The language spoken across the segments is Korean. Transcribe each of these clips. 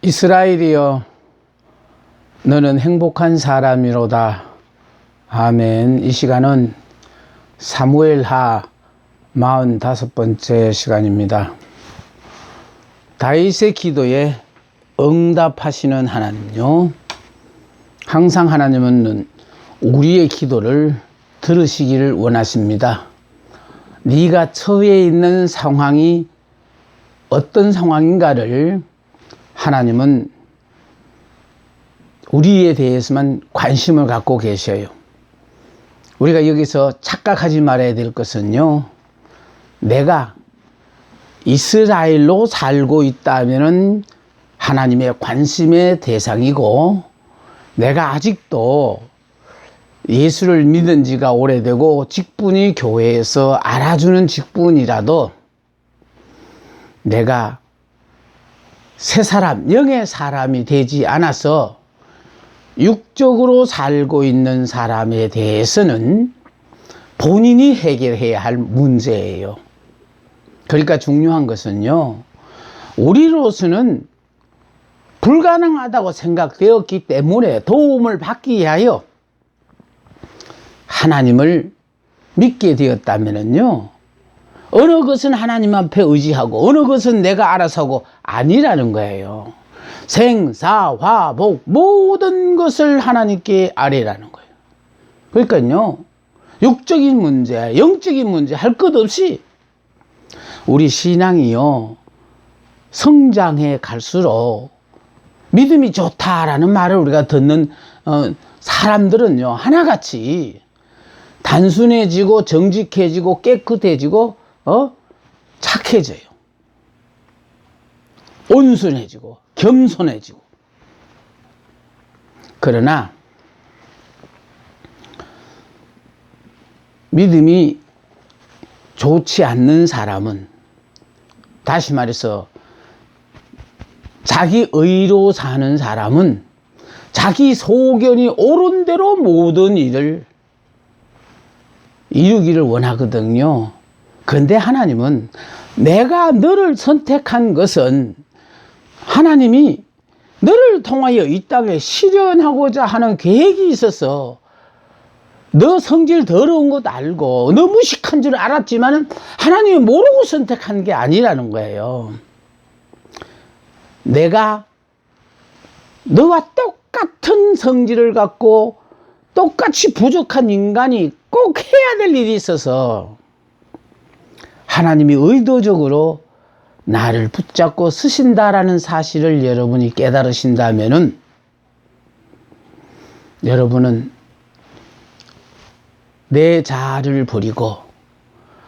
이스라엘이여, 너는 행복한 사람이로다. 아멘. 이 시간은 사무엘하 45번째 시간입니다. 다윗의 기도에 응답하시는 하나님요, 항상 하나님은 우리의 기도를 들으시기를 원하십니다. 네가 처해 있는 상황이 어떤 상황인가를 하나님은 우리에 대해서만 관심을 갖고 계셔요. 우리가 여기서 착각하지 말아야 될 것은요, 내가 이스라엘로 살고 있다면 하나님의 관심의 대상이고, 내가 아직도 예수를 믿은 지가 오래되고 직분이 교회에서 알아주는 직분이라도 내가 새 사람, 영의 사람이 되지 않아서 육적으로 살고 있는 사람에 대해서는 본인이 해결해야 할 문제예요. 그러니까 중요한 것은요, 우리로서는 불가능하다고 생각되었기 때문에 도움을 받기 위하여 하나님을 믿게 되었다면요, 어느 것은 하나님 앞에 의지하고 어느 것은 내가 알아서 하고 아니라는 거예요. 생사화복 모든 것을 하나님께 아뢰라는 거예요. 그러니까요, 육적인 문제, 영적인 문제 할 것 없이 우리 신앙이요, 성장해 갈수록 믿음이 좋다라는 말을 우리가 듣는 사람들은요, 하나같이 단순해지고 정직해지고 깨끗해지고 착해져요. 온순해지고 겸손해지고. 그러나 믿음이 좋지 않는 사람은, 다시 말해서 자기 의로 사는 사람은 자기 소견이 옳은 대로 모든 일을 이루기를 원하거든요. 그런데 하나님은 내가 너를 선택한 것은 하나님이 너를 통하여 이 땅에 실현하고자 하는 계획이 있어서, 너 성질 더러운 것도 알고 너 무식한 줄 알았지만 하나님이 모르고 선택한 게 아니라는 거예요. 내가 너와 똑같은 성질을 갖고 똑같이 부족한 인간이 꼭 해야 될 일이 있어서 하나님이 의도적으로 나를 붙잡고 쓰신다라는 사실을 여러분이 깨달으신다면은, 여러분은 내 자아를 버리고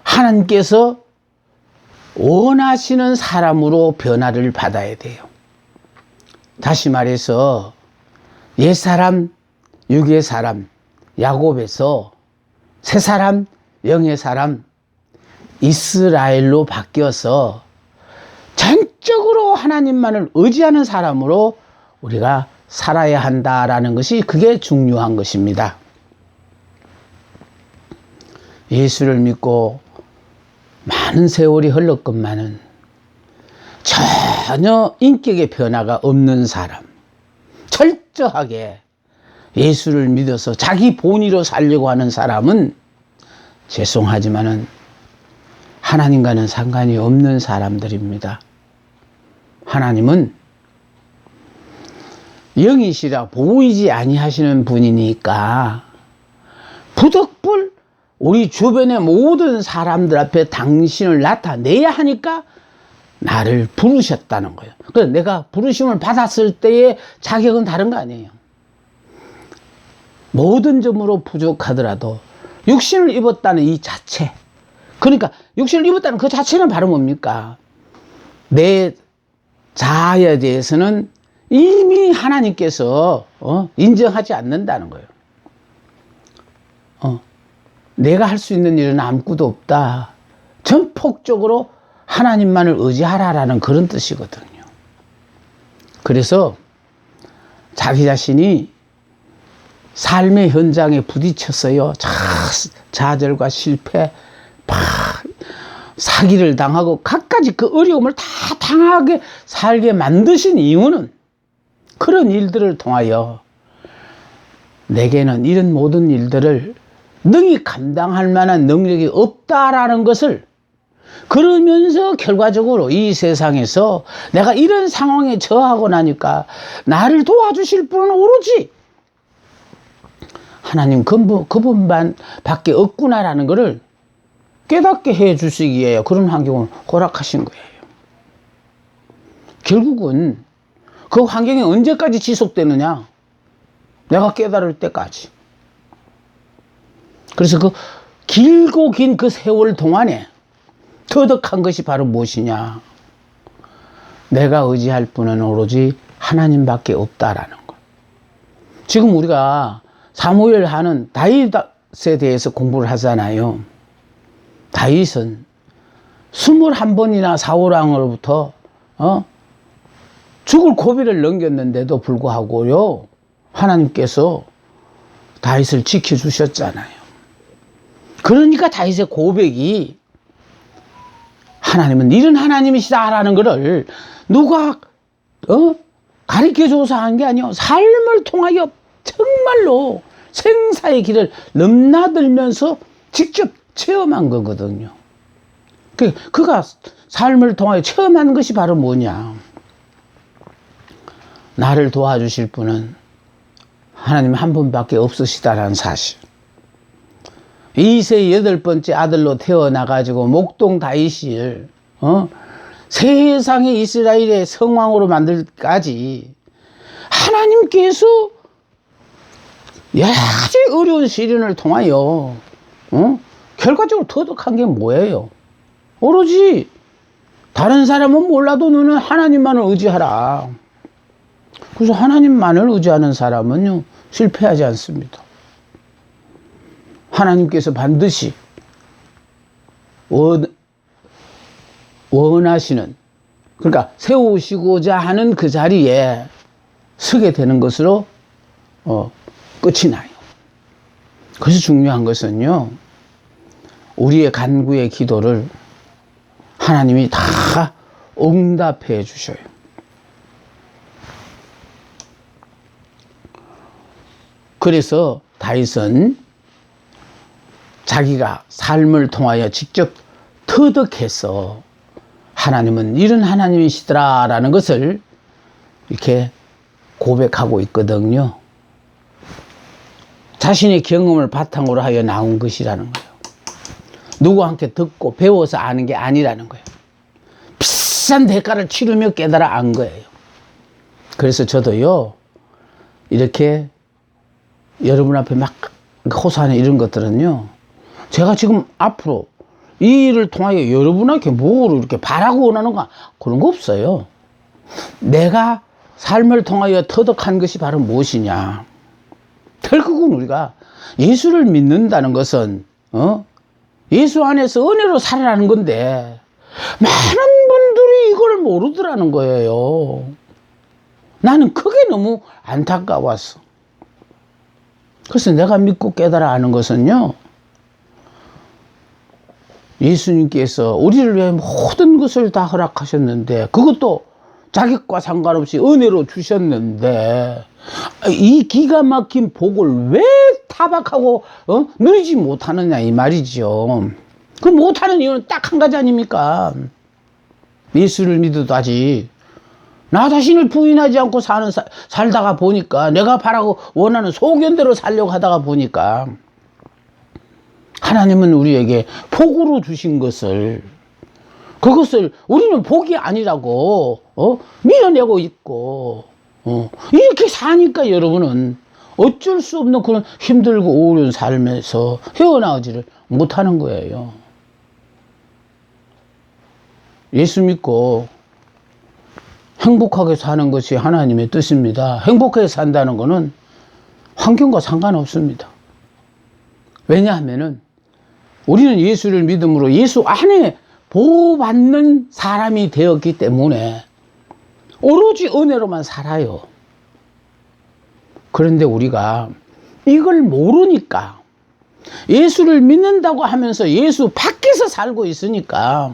하나님께서 원하시는 사람으로 변화를 받아야 돼요. 다시 말해서 옛사람, 육의 사람, 야곱에서 새 사람, 영의 사람, 이스라엘로 바뀌어서 전적으로 하나님만을 의지하는 사람으로 우리가 살아야 한다라는 것이, 그게 중요한 것입니다. 예수를 믿고 많은 세월이 흘렀건만은 전혀 인격의 변화가 없는 사람, 철저하게 예수를 믿어서 자기 본의로 살려고 하는 사람은 죄송하지만은 하나님과는 상관이 없는 사람들입니다. 하나님은 영이시라 보이지 아니하시는 분이니까 부득불 우리 주변의 모든 사람들 앞에 당신을 나타내야 하니까 나를 부르셨다는 거예요. 그래서 내가 부르심을 받았을 때의 자격은 다른 거 아니에요. 모든 점으로 부족하더라도 육신을 입었다는 이 자체, 그러니까 육신을 입었다는 그 자체는 바로 뭡니까? 내 자아에 대해서는 이미 하나님께서 인정하지 않는다는 거예요. 내가 할 수 있는 일은 아무것도 없다. 전폭적으로 하나님만을 의지하라라는 그런 뜻이거든요. 그래서 자기 자신이 삶의 현장에 부딪혔어요. 좌절과 실패, 사기를 당하고 갖가지 그 어려움을 다 당하게 살게 만드신 이유는 그런 일들을 통하여 내게는 이런 모든 일들을 능히 감당할 만한 능력이 없다라는 것을, 그러면서 결과적으로 이 세상에서 내가 이런 상황에 처하고 나니까 나를 도와주실 분은 오로지 하나님 그분만 밖에 없구나라는 것을 깨닫게 해 주시기에 그런 환경을 허락하신 거예요. 결국은 그 환경이 언제까지 지속되느냐? 내가 깨달을 때까지. 그래서 그 길고 긴 그 세월 동안에 터득한 것이 바로 무엇이냐? 내가 의지할 분은 오로지 하나님밖에 없다라는 것. 지금 우리가 사무엘 하는 다윗에 대해서 공부를 하잖아요. 다윗은 21번이나 사울왕으로부터 죽을 고비를 넘겼는데도 불구하고요, 하나님께서 다윗을 지켜주셨잖아요. 그러니까 다윗의 고백이 하나님은 이런 하나님이시다라는 것을 누가 가르쳐줘서 한 게 아니요, 삶을 통하여 정말로 생사의 길을 넘나들면서 직접 체험한 거거든요. 그가 삶을 통하여 체험한 것이 바로 뭐냐? 나를 도와주실 분은 하나님 한 분밖에 없으시다라는 사실. 이세 8번째 아들로 태어나가지고 목동 다윗을 세상의 이스라엘의 성왕으로 만들기까지 하나님께서 여러 가지 어려운 시련을 통하여 결과적으로 터득한 게 뭐예요? 오로지 다른 사람은 몰라도 너는 하나님만을 의지하라. 그래서 하나님만을 의지하는 사람은요, 실패하지 않습니다. 하나님께서 반드시 원하시는, 그러니까 세우시고자 하는 그 자리에 서게 되는 것으로 끝이 나요. 그래서 중요한 것은요, 우리의 간구의 기도를 하나님이 다 응답해 주셔요. 그래서 다윗은 자기가 삶을 통하여 직접 터득해서 하나님은 이런 하나님이시더라라는 것을 이렇게 고백하고 있거든요. 자신의 경험을 바탕으로 하여 나온 것이라는 거예요. 누구한테 듣고 배워서 아는 게 아니라는 거예요. 비싼 대가를 치르며 깨달아 안 거예요. 그래서 저도요, 이렇게 여러분 앞에 막 호소하는 이런 것들은요, 제가 지금 앞으로 이 일을 통하여 여러분에게 뭐를 이렇게 바라고 원하는가, 그런 거 없어요. 내가 삶을 통하여 터득한 것이 바로 무엇이냐? 결국은 우리가 예수를 믿는다는 것은 예수 안에서 은혜로 살아라는 건데, 많은 분들이 이걸 모르더라는 거예요. 나는 그게 너무 안타까웠어. 그래서 내가 믿고 깨달아 아는 것은요, 예수님께서 우리를 위해 모든 것을 다 허락하셨는데, 그것도 자격과 상관없이 은혜로 주셨는데, 이 기가 막힌 복을 왜 타박하고 누리지 못하느냐 이 말이죠. 그 못하는 이유는 딱 한 가지 아닙니까? 예수를 믿어도 아직 나 자신을 부인하지 않고 살다가 보니까, 내가 바라고 원하는 소견대로 살려고 하다가 보니까, 하나님은 우리에게 복으로 주신 것을, 그것을 우리는 복이 아니라고 밀어내고 있고, 이렇게 사니까 여러분은 어쩔 수 없는 그런 힘들고 어려운 삶에서 헤어나오지를 못하는 거예요. 예수 믿고 행복하게 사는 것이 하나님의 뜻입니다. 행복하게 산다는 것은 환경과 상관없습니다. 왜냐하면은 우리는 예수를 믿음으로 예수 안에 보호받는 사람이 되었기 때문에 오로지 은혜로만 살아요. 그런데 우리가 이걸 모르니까, 예수를 믿는다고 하면서 예수 밖에서 살고 있으니까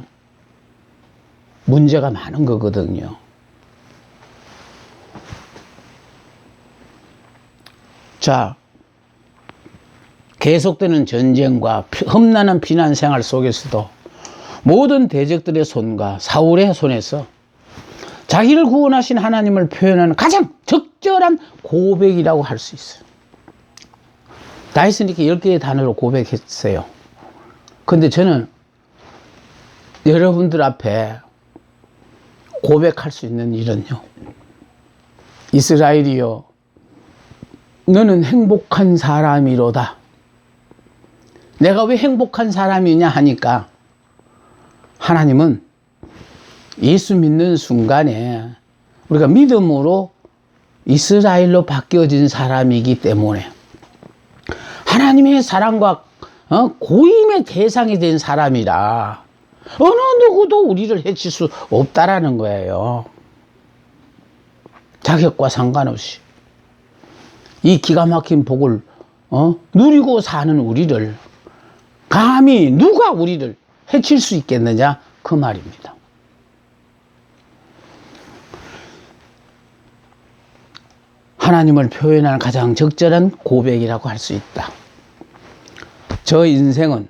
문제가 많은 거거든요. 자, 계속되는 전쟁과 험난한 피난 생활 속에서도 모든 대적들의 손과 사울의 손에서 자기를 구원하신 하나님을 표현하는 가장 적절한 고백이라고 할 수 있어요. 다윗은 이렇게 10개의 단어로 고백했어요. 근데 저는 여러분들 앞에 고백할 수 있는 일은요. 이스라엘이여, 너는 행복한 사람이로다. 내가 왜 행복한 사람이냐 하니까 하나님은 예수 믿는 순간에 우리가 믿음으로 이스라엘로 바뀌어진 사람이기 때문에 하나님의 사랑과 고임의 대상이 된 사람이라 어느 누구도 우리를 해칠 수 없다라는 거예요. 자격과 상관없이 이 기가 막힌 복을 누리고 사는 우리를 감히 누가 우리를 해칠 수 있겠느냐 그 말입니다. 하나님을 표현하는 가장 적절한 고백이라고 할 수 있다. 저 인생은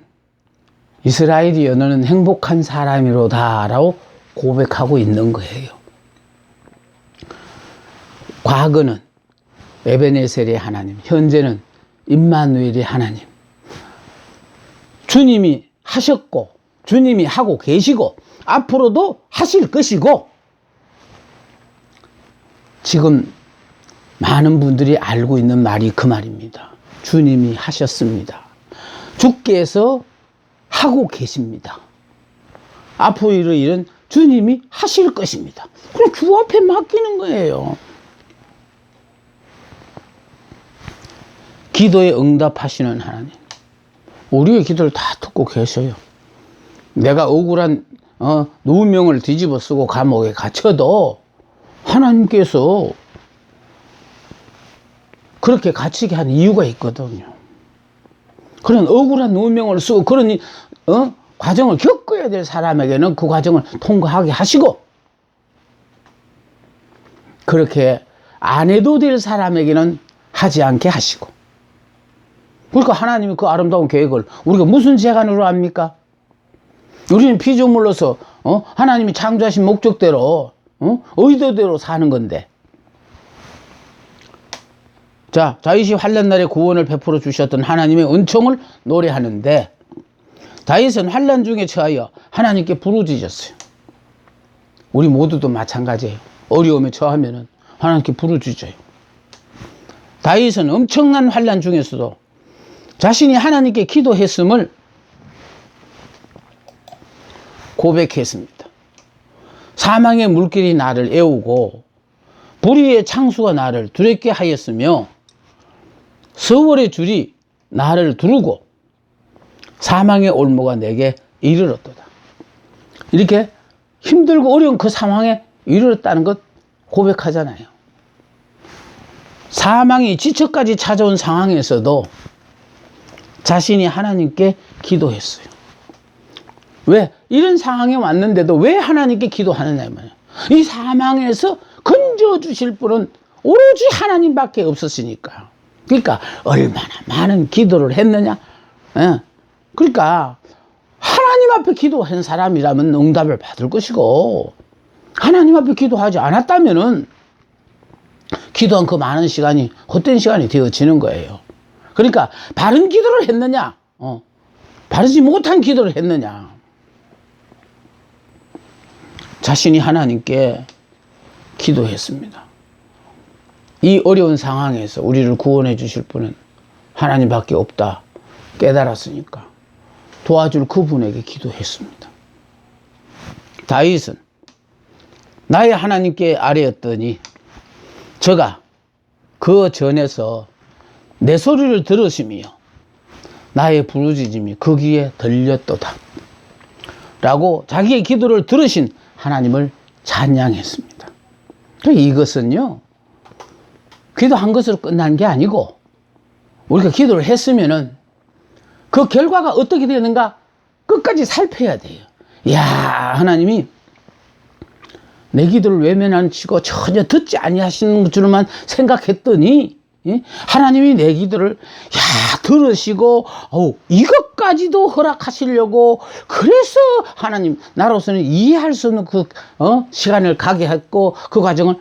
이스라엘이여 너는 행복한 사람이로다 라고 고백하고 있는 거예요. 과거는 에베네셀의 하나님, 현재는 임마누엘의 하나님. 주님이 하셨고 주님이 하고 계시고 앞으로도 하실 것이고 지금 많은 분들이 알고 있는 말이 그 말입니다. 주님이 하셨습니다. 주께서 하고 계십니다. 앞으로 이를 일은 주님이 하실 것입니다. 그럼 주 앞에 맡기는 거예요. 기도에 응답하시는 하나님. 우리의 기도를 다 듣고 계셔요. 내가 억울한 누명을 뒤집어 쓰고 감옥에 갇혀도 하나님께서 그렇게 갇히게 한 이유가 있거든요. 그런 억울한 누명을 쓰고 그런 과정을 겪어야 될 사람에게는 그 과정을 통과하게 하시고 그렇게 안 해도 될 사람에게는 하지 않게 하시고 그러니까 하나님이 그 아름다운 계획을 우리가 무슨 재간으로 합니까? 우리는 피조물로서 하나님이 창조하신 목적대로 의도대로 사는 건데 자, 다윗이 환난 날에 구원을 베풀어 주셨던 하나님의 은총을 노래하는데 다윗은 환난 중에 처하여 하나님께 부르짖었어요. 우리 모두도 마찬가지예요. 어려움에 처하면은 하나님께 부르짖어요. 다윗은 엄청난 환난 중에서도 자신이 하나님께 기도했음을 고백했습니다. 사망의 물길이 나를 애우고 불의의 창수가 나를 두렵게 하였으며 서월의 줄이 나를 두르고 사망의 올무가 내게 이르렀도다. 이렇게 힘들고 어려운 그 상황에 이르렀다는 것 고백하잖아요. 사망이 지처까지 찾아온 상황에서도 자신이 하나님께 기도했어요. 왜? 이런 상황에 왔는데도 왜 하나님께 기도하느냐 말이에요. 이 사망에서 건져주실 분은 오로지 하나님밖에 없었으니까. 그러니까 얼마나 많은 기도를 했느냐. 그러니까 하나님 앞에 기도한 사람이라면 응답을 받을 것이고 하나님 앞에 기도하지 않았다면은 기도한 그 많은 시간이 헛된 시간이 되어지는 거예요. 그러니까 바른 기도를 했느냐, 바르지 못한 기도를 했느냐. 자신이 하나님께 기도했습니다. 이 어려운 상황에서 우리를 구원해 주실 분은 하나님밖에 없다 깨달았으니까 도와줄 그분에게 기도했습니다. 다윗은 나의 하나님께 아뢰었더니 저가 그 전에서 내 소리를 들으시며 나의 부르짖음이 그 귀에 들렸도다 라고 자기의 기도를 들으신 하나님을 찬양했습니다. 이것은요 기도한 것으로 끝난 게 아니고 우리가 기도를 했으면은 그 결과가 어떻게 되는가 끝까지 살펴야 돼요. 이야, 하나님이 내 기도를 외면한 치고 전혀 듣지 아니하시는 줄만 생각했더니 예? 하나님이 내 기도를 들으시고 이것까지도 허락하시려고 그래서 하나님 나로서는 이해할 수 없는 그 시간을 가게 했고 그 과정을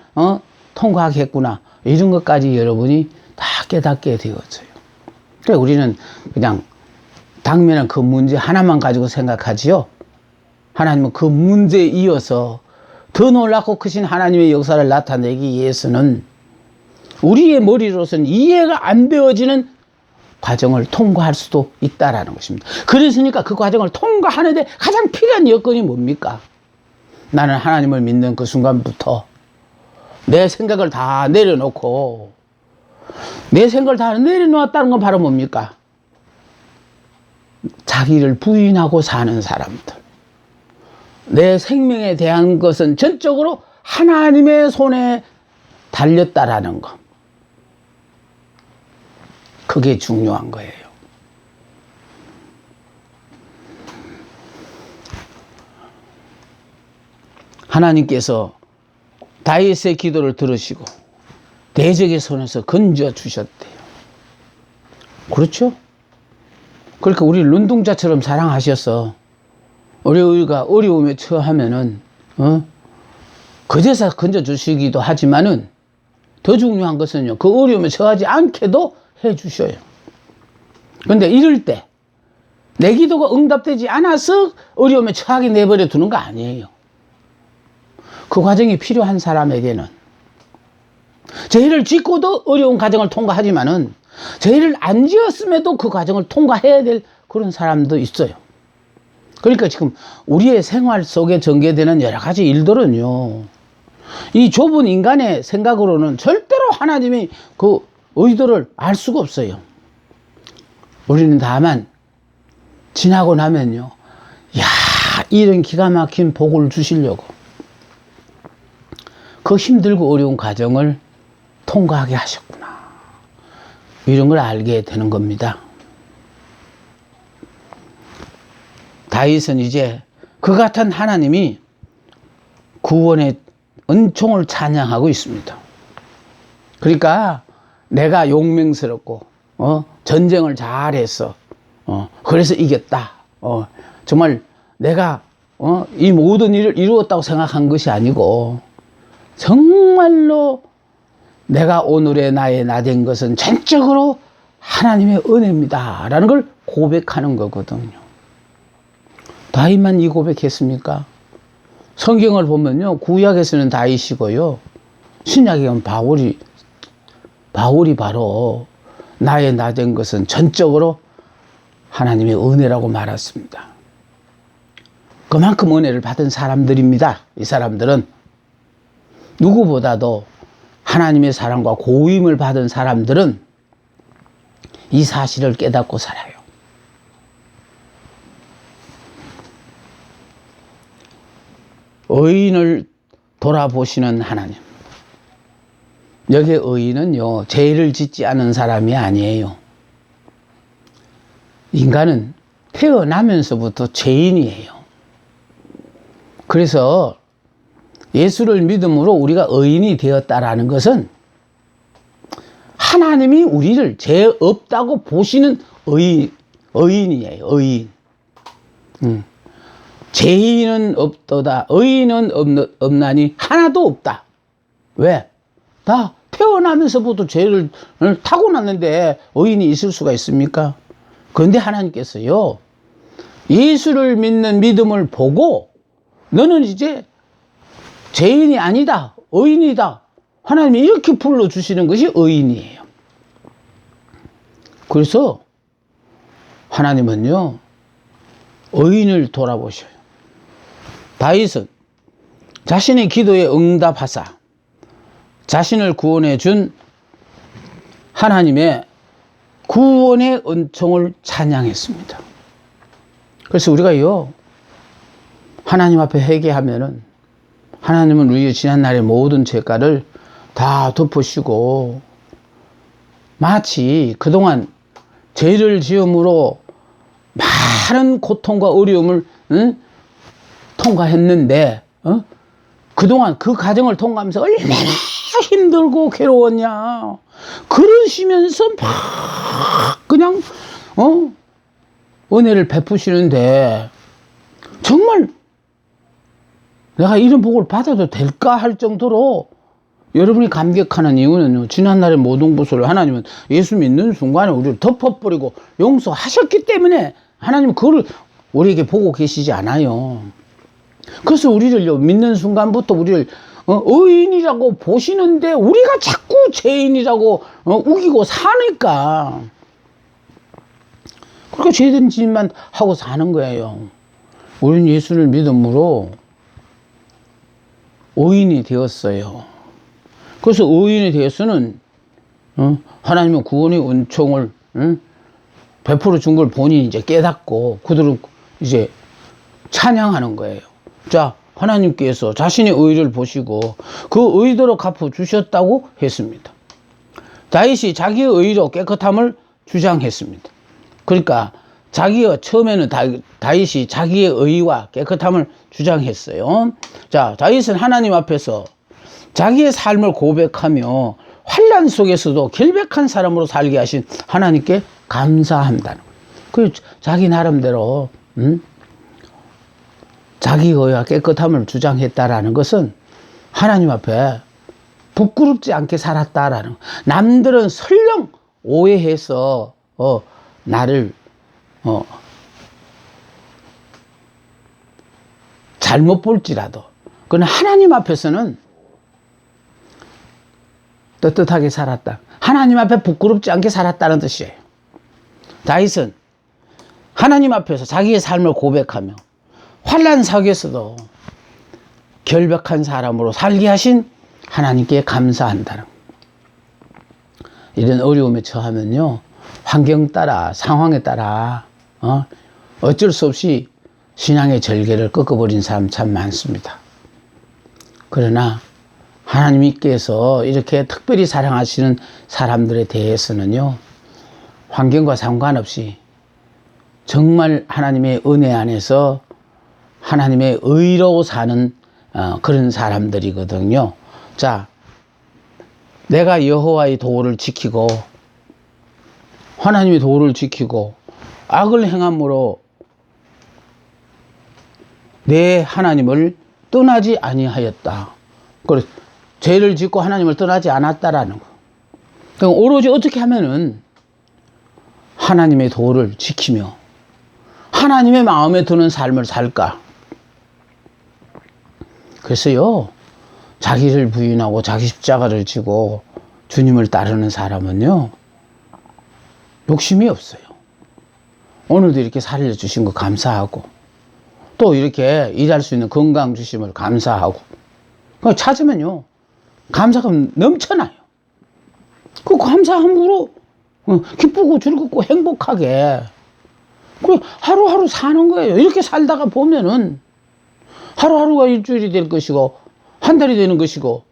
통과하게 했구나, 이런 것까지 여러분이 다 깨닫게 되었어요. 그러니까 우리는 그냥 당면은 그 문제 하나만 가지고 생각하지요. 하나님은 그 문제에 이어서 더 놀랍고 크신 하나님의 역사를 나타내기 위해서는 우리의 머리로서는 이해가 안 되어지는 과정을 통과할 수도 있다라는 것입니다. 그랬으니까 그 과정을 통과하는데 가장 필요한 여건이 뭡니까? 나는 하나님을 믿는 그 순간부터 내 생각을 다 내려놓고, 내 생각을 다 내려놓았다는 건 바로 뭡니까? 자기를 부인하고 사는 사람들. 내 생명에 대한 것은 전적으로 하나님의 손에 달렸다라는 것. 그게 중요한 거예요. 하나님께서 다윗의 기도를 들으시고 대적의 손에서 건져 주셨대요. 그렇죠? 그러니까 우리 눈동자처럼 사랑하셔서 우리가 어려움에 처하면은 그제서 건져 주시기도 하지만은 더 중요한 것은요, 그 어려움에 처하지 않게도 해 주셔요. 그런데 이럴 때 내 기도가 응답되지 않아서 어려움에 처하게 내버려 두는 거 아니에요. 그 과정이 필요한 사람에게는, 죄를 짓고도 어려운 과정을 통과하지만은 죄를 안 지었음에도 그 과정을 통과해야 될 그런 사람도 있어요. 그러니까 지금 우리의 생활 속에 전개되는 여러 가지 일들은요, 이 좁은 인간의 생각으로는 절대로 하나님이 그 의도를 알 수가 없어요. 우리는 다만 지나고 나면요, 이런 기가 막힌 복을 주시려고 그 힘들고 어려운 과정을 통과하게 하셨구나, 이런 걸 알게 되는 겁니다. 다윗은 이제 그 같은 하나님이 구원의 은총을 찬양하고 있습니다. 그러니까 내가 용맹스럽고 전쟁을 잘했어, 그래서 이겼다, 정말 내가 이 모든 일을 이루었다고 생각한 것이 아니고 정말로 내가 오늘의 나의 나 된 것은 전적으로 하나님의 은혜입니다 라는 걸 고백하는 거거든요. 다윗만 이 고백했습니까? 성경을 보면요, 구약에서는 다윗이고요, 신약에 보면 바울이 바로 나의 나 된 것은 전적으로 하나님의 은혜라고 말했습니다. 그만큼 은혜를 받은 사람들입니다. 이 사람들은 누구보다도 하나님의 사랑과 고임을 받은 사람들은 이 사실을 깨닫고 살아요. 의인을 돌아보시는 하나님. 여기에 의인은요, 죄를 짓지 않은 사람이 아니에요. 인간은 태어나면서부터 죄인이에요. 그래서 예수를 믿음으로 우리가 의인이 되었다라는 것은 하나님이 우리를 죄 없다고 보시는 의인이에요. 의인. 죄인은 없도다, 의인은 없나니 하나도 없다. 왜? 다 태어나면서부터 죄를 타고났는데 의인이 있을 수가 있습니까? 그런데 하나님께서요, 예수를 믿는 믿음을 보고 너는 이제 죄인이 아니다, 의인이다, 하나님이 이렇게 불러주시는 것이 의인이에요. 그래서 하나님은요, 의인을 돌아보셔요. 다윗은 자신의 기도에 응답하사 자신을 구원해 준 하나님의 구원의 은총을 찬양했습니다. 그래서 우리가요, 하나님 앞에 회개하면은 하나님은 우리의 지난날의 모든 죄가를 다 덮으시고, 마치 그동안 죄를 지음으로 많은 고통과 어려움을 통과했는데 그동안 그 과정을 통과하면서 얼마나 힘들고 괴로웠냐, 그러시면서 막 그냥 은혜를 베푸시는데 정말 내가 이런 복을 받아도 될까 할 정도로 여러분이 감격하는 이유는요, 지난날의 모든 것을 하나님은 예수 믿는 순간에 우리를 덮어버리고 용서하셨기 때문에 하나님은 그걸 우리에게 보고 계시지 않아요. 그래서 우리를요, 믿는 순간부터 우리를 의인이라고 보시는데 우리가 자꾸 죄인이라고 우기고 사니까 그렇게 죄된 짓만 하고 사는 거예요. 우리는 예수를 믿음으로 의인이 되었어요. 그래서 의인이 되어서는 하나님은 구원의 은총을 베풀어 준 걸 본인이 이제 깨닫고 그들은 이제 찬양하는 거예요. 자, 하나님께서 자신의 의를 보시고 그 의대로 갚아 주셨다고 했습니다. 다윗이 자기의 의로 깨끗함을 주장했습니다. 그러니까 자기가 처음에는 다윗이 자기의 의와 깨끗함을 주장했어요. 자, 다윗은 하나님 앞에서 자기의 삶을 고백하며 환난 속에서도 결백한 사람으로 살게 하신 하나님께 감사한다는 거예요. 그 자기 나름대로 자기 의와 깨끗함을 주장했다라는 것은 하나님 앞에 부끄럽지 않게 살았다라는 거예요. 남들은 설령 오해해서 나를 잘못 볼지라도 그는 하나님 앞에서는 떳떳하게 살았다. 하나님 앞에 부끄럽지 않게 살았다는 뜻이에요. 다윗은 하나님 앞에서 자기의 삶을 고백하며 환난 속에서도 결백한 사람으로 살게 하신 하나님께 감사한다는 거예요. 이런 어려움에 처하면요, 환경 따라 상황에 따라 어쩔 수 없이 신앙의 절개를 꺾어버린 사람 참 많습니다. 그러나 하나님께서 이렇게 특별히 사랑하시는 사람들에 대해서는요, 환경과 상관없이 정말 하나님의 은혜 안에서 하나님의 의로 사는 그런 사람들이거든요. 자, 내가 여호와의 도를 지키고 하나님의 도를 지키고 악을 행함으로 내 하나님을 떠나지 아니하였다. 그래서 죄를 짓고 하나님을 떠나지 않았다라는 거. 그러니까 오로지 어떻게 하면은 하나님의 도를 지키며 하나님의 마음에 드는 삶을 살까? 그래서요, 자기를 부인하고 자기 십자가를 지고 주님을 따르는 사람은요, 욕심이 없어요. 오늘도 이렇게 살려주신 거 감사하고, 또 이렇게 일할 수 있는 건강 주심을 감사하고, 그거 찾으면요, 감사가 넘쳐나요. 그 감사함으로 기쁘고 즐겁고 행복하게 그 하루하루 사는 거예요. 이렇게 살다가 보면은 하루하루가 일주일이 될 것이고 한 달이 되는 것이고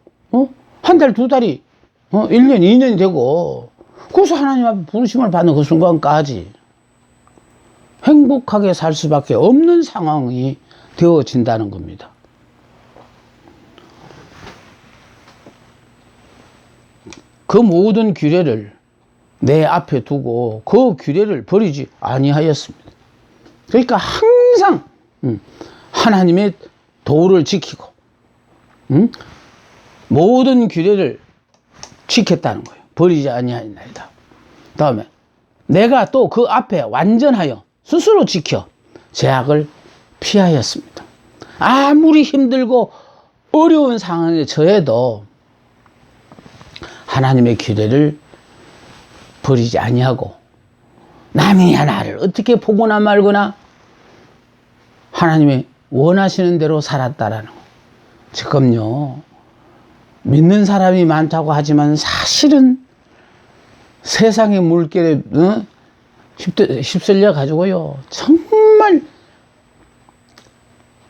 한 달, 두 달이 1년, 2년이 되고, 그래서 하나님 앞에 부르심을 받는 그 순간까지 행복하게 살 수밖에 없는 상황이 되어진다는 겁니다. 그 모든 규례를 내 앞에 두고 그 규례를 버리지 아니하였습니다. 그러니까 항상 하나님의 도를 지키고 모든 규례를 지켰다는 거예요. 버리지 아니하였나이다. 다음에 내가 또 그 앞에 완전하여 스스로 지켜 죄악을 피하였습니다. 아무리 힘들고 어려운 상황에 처해도 하나님의 규례를 버리지 아니하고 남이야 나를 어떻게 보거나 말거나 하나님의 원하시는 대로 살았다라는 거. 지금요, 믿는 사람이 많다고 하지만 사실은 세상의 물결에 휩쓸려 가지고요, 정말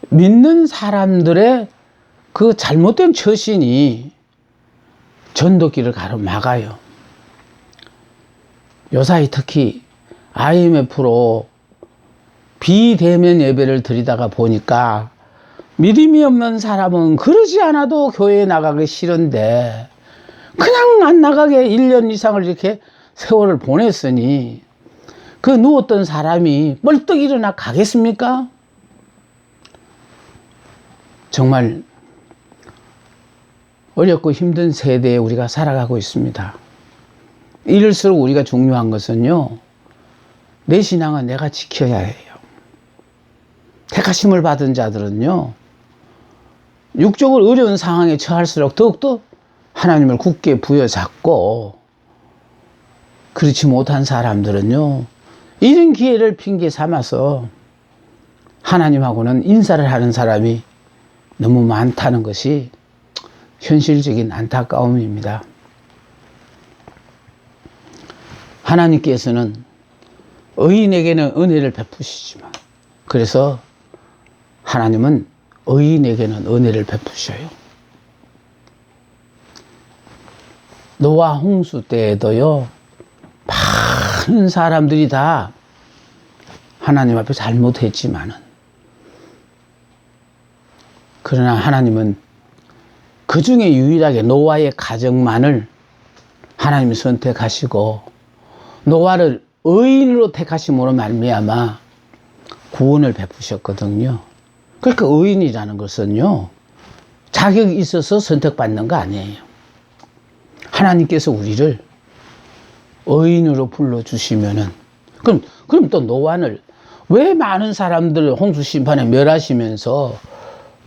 믿는 사람들의 그 잘못된 처신이 전도길을 가로막아요. 요사이 특히 IMF로 비대면 예배를 드리다가 보니까 믿음이 없는 사람은 그러지 않아도 교회에 나가기 싫은데 그냥 안 나가게 1년 이상을 이렇게 세월을 보냈으니 그 누웠던 사람이 벌떡 일어나 가겠습니까? 정말 어렵고 힘든 세대에 우리가 살아가고 있습니다. 이럴수록 우리가 중요한 것은요, 내 신앙은 내가 지켜야 해요. 택하심을 받은 자들은요, 육적으로 어려운 상황에 처할수록 더욱더 하나님을 굳게 부여잡고, 그렇지 못한 사람들은요, 이런 기회를 핑계 삼아서 하나님하고는 인사를 하는 사람이 너무 많다는 것이 현실적인 안타까움입니다. 하나님께서는 의인에게는 은혜를 베푸시지만, 그래서 하나님은 의인에게는 은혜를 베푸셔요. 노아 홍수 때에도요, 많은 사람들이 다 하나님 앞에 잘못했지만은, 그러나 하나님은 그 중에 유일하게 노아의 가정만을 하나님이 선택하시고 노아를 의인으로 택하심으로 말미암아 구원을 베푸셨거든요. 그러니까 의인이라는 것은요, 자격이 있어서 선택받는 거 아니에요. 하나님께서 우리를 의인으로 불러주시면은, 그럼 또 노아를 왜 많은 사람들 홍수 심판에 멸하시면서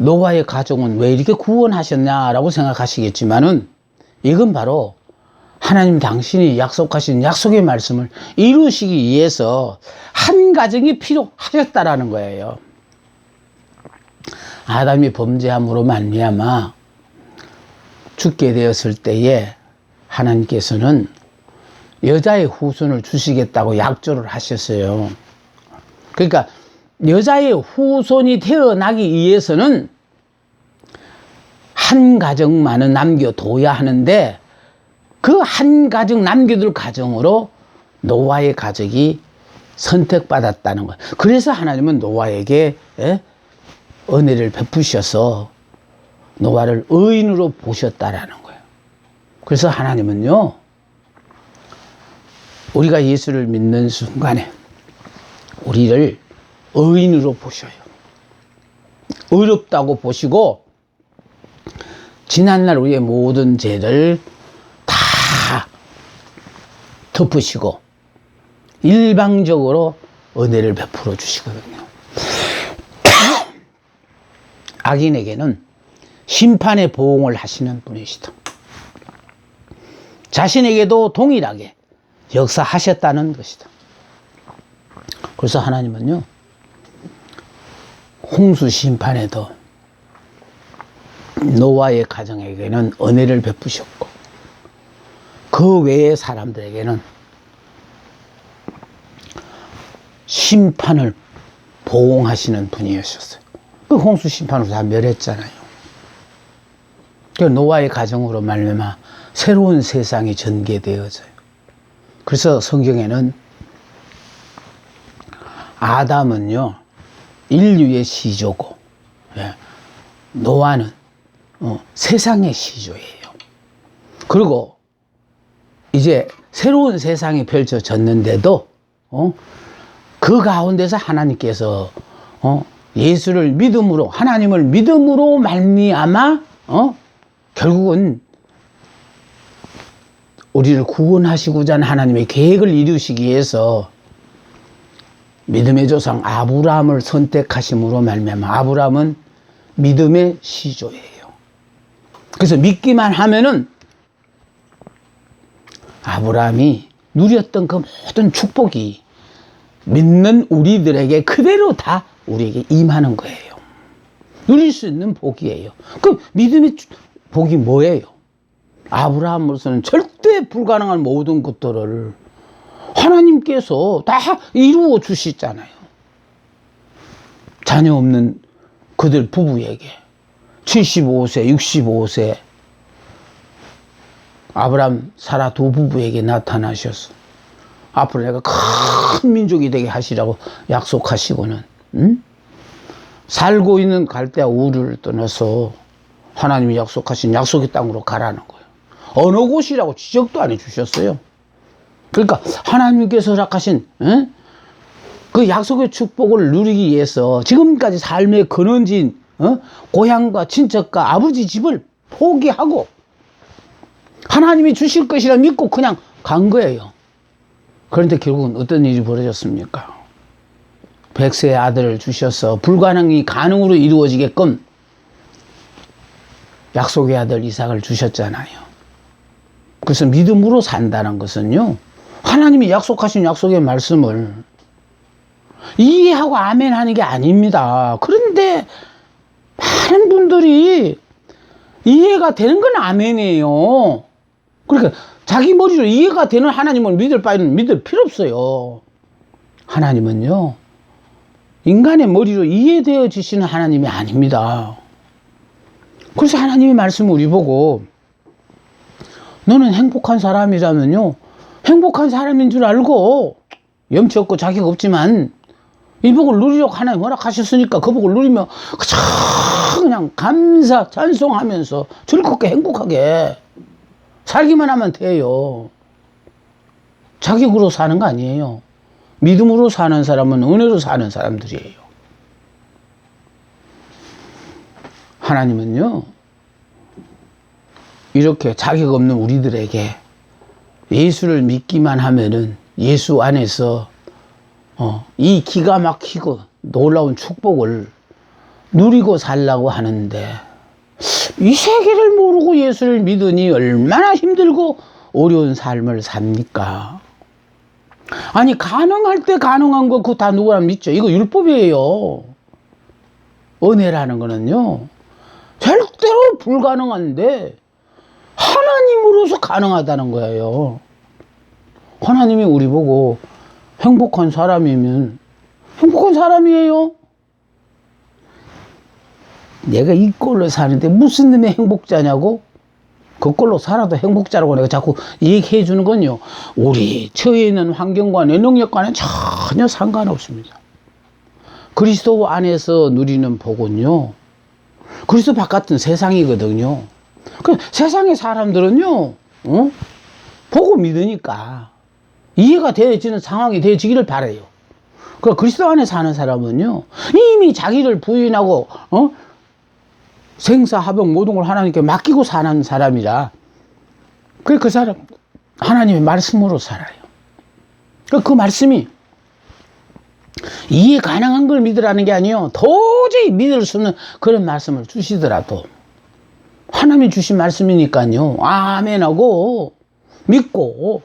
노아의 가족은 왜 이렇게 구원하셨냐라고 생각하시겠지만은, 이건 바로 하나님 당신이 약속하신 약속의 말씀을 이루시기 위해서 한 가정이 필요하셨다라는 거예요. 아담이 범죄함으로 말미암아 죽게 되었을 때에 하나님께서는 여자의 후손을 주시겠다고 약조를 하셨어요. 그러니까 여자의 후손이 태어나기 위해서는 한 가정만은 남겨둬야 하는데, 그 한 가정 남겨둘 가정으로 노아의 가족이 선택받았다는 거예요. 그래서 하나님은 노아에게 은혜를 베푸셔서 노아를 의인으로 보셨다라는 거예요. 그래서 하나님은요, 우리가 예수를 믿는 순간에 우리를 의인으로 보셔요. 의롭다고 보시고 지난날 우리의 모든 죄를 다 덮으시고 일방적으로 은혜를 베풀어 주시거든요. 악인에게는 심판의 보응을 하시는 분이시다. 자신에게도 동일하게 역사하셨다는 것이다. 그래서 하나님은요, 홍수 심판에도 노아의 가정에게는 은혜를 베푸셨고, 그 외의 사람들에게는 심판을 보응하시는 분이셨어요. 그 홍수 심판으로 다 멸했잖아요. 그 노아의 가정으로 말미암아 새로운 세상이 전개되어져요. 그래서 성경에는 아담은요, 인류의 시조고, 노아는 세상의 시조예요. 그리고 이제 새로운 세상이 펼쳐졌는데도 그 가운데서 하나님께서 예수를 믿음으로, 하나님을 믿음으로 말미암아 결국은 우리를 구원하시고자 하는 하나님의 계획을 이루시기 위해서 믿음의 조상 아브라함을 선택하심으로 말미암아, 아브라함은 믿음의 시조예요. 그래서 믿기만 하면은 아브라함이 누렸던 그 모든 축복이 믿는 우리들에게 그대로 다 우리에게 임하는 거예요. 누릴 수 있는 복이에요. 그럼 믿음의 복이 뭐예요? 아브라함으로서는 절대 불가능한 모든 것들을 하나님께서 다 이루어 주시잖아요. 자녀 없는 그들 부부에게 75세, 65세 아브라함, 사라 두 부부에게 나타나셔서 앞으로 내가 큰 민족이 되게 하시라고 약속하시고는 살고 있는 갈대아 우르를 떠나서 하나님이 약속하신 약속의 땅으로 가라는 거예요. 어느 곳이라고 지적도 안 해주셨어요. 그러니까 하나님께서 허락하신 그 약속의 축복을 누리기 위해서 지금까지 삶의 근원지인 고향과 친척과 아버지 집을 포기하고 하나님이 주실 것이라 믿고 그냥 간 거예요. 그런데 결국은 어떤 일이 벌어졌습니까? 백세의 아들을 주셔서 불가능이 가능으로 이루어지게끔 약속의 아들 이삭을 주셨잖아요. 그래서 믿음으로 산다는 것은요, 하나님이 약속하신 약속의 말씀을 이해하고 아멘 하는 게 아닙니다. 그런데 많은 분들이 이해가 되는 건 아멘이에요. 그러니까 자기 머리로 이해가 되는 하나님을 믿을 바에는 믿을 필요 없어요. 하나님은요, 인간의 머리로 이해되어지시는 하나님이 아닙니다. 그래서 하나님의 말씀을 우리 보고 너는 행복한 사람이라면요, 행복한 사람인 줄 알고 염치 없고 자격 없지만 이 복을 누리려고 하나님 허락하셨으니까 그 복을 누리며 그냥 감사 찬송하면서 즐겁게 행복하게 살기만 하면 돼요. 자격으로 사는 거 아니에요. 믿음으로 사는 사람은 은혜로 사는 사람들이에요. 하나님은요, 이렇게 자격 없는 우리들에게 예수를 믿기만 하면은 예수 안에서 이 기가 막히고 놀라운 축복을 누리고 살라고 하는데, 이 세계를 모르고 예수를 믿으니 얼마나 힘들고 어려운 삶을 삽니까? 아니, 가능할 때 가능한 거 그거 다 누구나 믿죠. 이거 율법이에요. 은혜라는 거는요, 절대로 불가능한데 하나님으로서 가능하다는 거예요. 하나님이 우리 보고 행복한 사람이면 행복한 사람이에요. 내가 이 꼴로 사는데 무슨 놈의 행복자냐고? 그 꼴로 살아도 행복자라고 내가 자꾸 얘기해 주는 건요, 우리 처해 있는 환경과 내 능력과는 전혀 상관없습니다. 그리스도 안에서 누리는 복은요, 그리스도 바깥은 세상이거든요. 그 세상의 사람들은요, 보고 믿으니까 이해가 되어지는 상황이 되어지기를 바라요. 그 그리스도 안에 사는 사람은요, 이미 자기를 부인하고 생사하병 모든 걸 하나님께 맡기고 사는 사람이라, 그래 그 사람 하나님의 말씀으로 살아요. 그 말씀이 이해 가능한 걸 믿으라는 게 아니에요. 도저히 믿을 수 없는 그런 말씀을 주시더라도 하나님이 주신 말씀이니까요, 아멘하고 믿고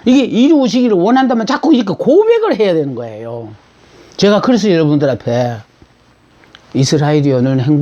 이게 이루어지기를 원한다면 자꾸 이렇게 고백을 해야 되는 거예요. 제가 그래서 여러분들 앞에 이스라엘이여는 행복